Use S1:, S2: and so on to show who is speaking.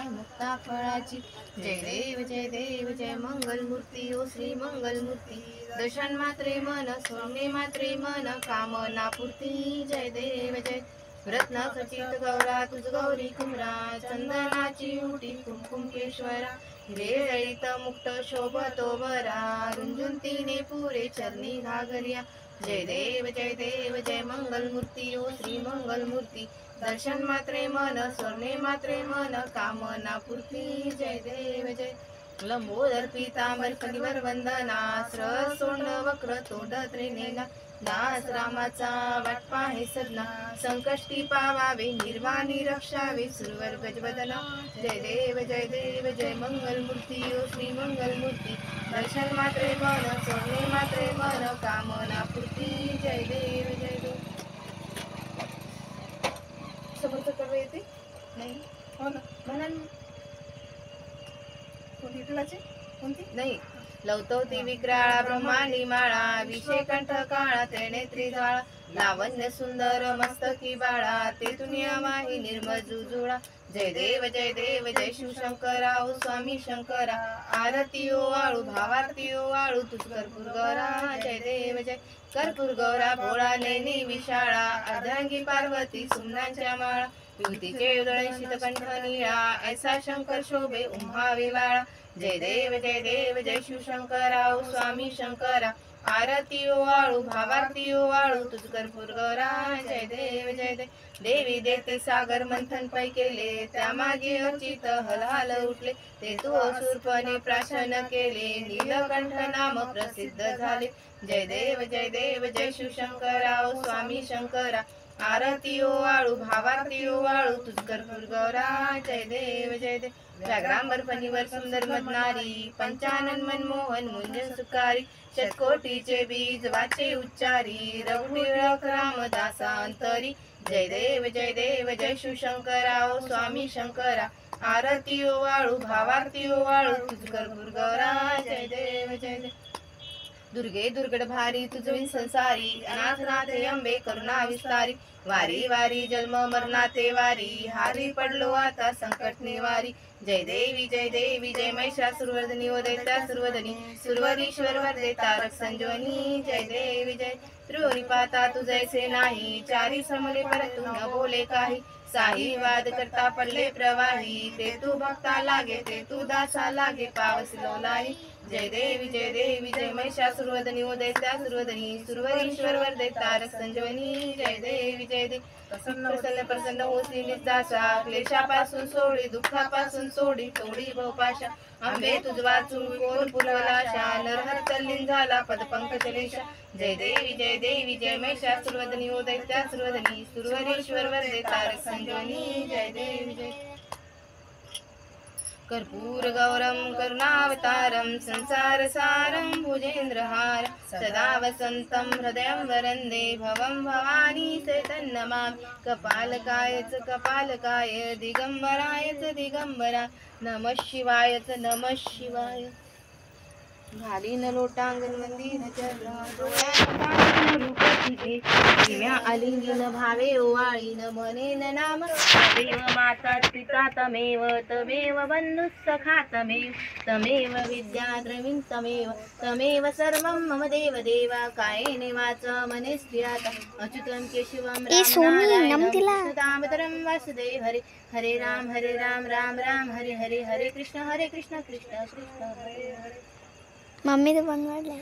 S1: मुक्ता फळाची। जय देव जय मंगलमूर्ती ओ श्री मंगलमूर्ती। दर्शन मात्रे मन सोडणे मात्रे मन कामना पूर्ती। जय देव जय रत्न खचित गौरा तुझ गौरी कुमरा। चंदनाची उटी कुमकुमकेश्वरा। हिरे जळीत मुक्त शोभतो बरा। रुंजुंतीने पुरे चरणी घागरिया। जय देव जय मंगलमूर्ती ओ श्री मंगलमूर्ती। दर्शन मात्रे मन सोडणे मात्रे मन कामना पूर्ती। जय देव जय लंबोदर पीतांबर कलिवर वंदना। सरळ सोंड वक्र तोंड त्रिनेला। दास रामाचा वाट पाहे सदना। संकष्टी पावावे निर्वाणी रक्षावे सुरवर गजबदना। जय देव जय मंगलमूर्ती ओ श्री मंगलमूर्ती। दर्शन मात्रे मन सोडणे मात्रे मन कामना पूर्ती। जय देव समोरचं कर्व येते नाही हो ना म्हणून कोणती नाही लवतवती विक्राळा ब्रह्मांडी माळा। विषय कंठ काळा त्रिनेत्री जाळा। लावण्य सुंदर मस्तकी बाळा। तेथून माही निर्मळ जुजुळा। जय देव जय शिवशंकरा ओ स्वामी शंकरा। आरती ओ वाळू भावारती ओ वाळू तुझ कर्पूर गौरा। जय देव जय कर्पूर गौरा भोळा नैनी विशाळा। अर्धांगी पार्वती सुमनांच्या माळा। युवतीचे उदळे शीतकंठ निळा। ऐसा शंकर शोभे उम्हावे वाळा। जय देव जय शिवशंकरा ओ स्वामी शंकरा। आरती ओ वाळू भावारती ओ वाळू तुझ कर्पूर गौरा। जय देव देवी देते सागर मंथन पै केले। त्यामागे अर्चित हलहाल उठले। ते तू असुरपणे प्राशन केले। नीलकंठ नाम प्रसिद्ध झाले। जय देव जय शिवशंकरा ओ स्वामी शंकरा। आरती ओ वाळू भावारती ओ वाळू तुझ कर्पूर गौरा। जय देव व्याघ्रांबर फणीवर सुंदर मदनारी। पंचानन मनमोहन मुंज सुकारी। शतकोटीचे बीज वाचे उच्चारी। रघुवीर रामदासांतरी। जय देव जय शिवशंकरा ओ स्वामी शंकरा। आरती ओ वाळू भावारती ओ वाळू तुझ कर्पूर गौरा। जय देव दुर्गे दुर्गड भारी तुझविन संसारी। अनाथ नाथे अंबे करुणा विस्तारी। वारी वारी जन्म मरणाते वारी। हारी पडलो आता संकट निवारी। जय देवी जय महिषासुरवर्धिनी ओ दैत्यासुरवदनी। सुरवरीश्वर वरदे तारक संजीवनी। जय देवी जय त्रिपुरी पाता तू जैसे नाही। चारी समले परंतु न बोले काही। साही वाद करता पडले प्रवाही। ते तू भक्ता लागे ते तू दासा लागे पावस लोलाही। जय देवी जय महिषासुरवदनी ओ दैत्यासुरवदनी। सुरवरीश्वर वरदे तारक संजीवनी। जय देवी प्रसन्न प्रसन्न होसी निदासा। क्लेशापासून सोडी दुःखापासून सोडी तोडी भवपाशा। आंबे तुझ वाचून कोण पुरवलाशा। नरहर तल्लीन झाला पदपंकजलेशा। जय देवी जय महिषासुरवदनी ओ दैत्यासुरवदनी। सुरवरीश्वर वरदे तारक संजीवनी। जय देवी जय कर्पूर गौरम करुणावतारम। संसार सारम भुजेन्द्रहारम। सदा वसंतम हृदयं वरंदे। भवं भवानी चैतन्यमामि। कपालकाय दिगंबराय दिगंबरा। नमः शिवाय नमः शिवाय। घाली न लोटांगण मंदिराच्या रूप तुझे। दिव्या आलिंगन भावे ओवाळीन म्हणेन नाम। तमेव माता पिता तमेव बंधुः सखा तमेव विद्या द्रविण तमेव सर्वं मम देव कायेन वाचा मनसे स्त्रियाता। अच्युतं केशवं रामनारायणं दामोदरं वासुदेव हरे राम राम राम हरे हरे कृष्ण कृष्ण कृष्ण हरे हरे।
S2: मम्मी तो बनवायला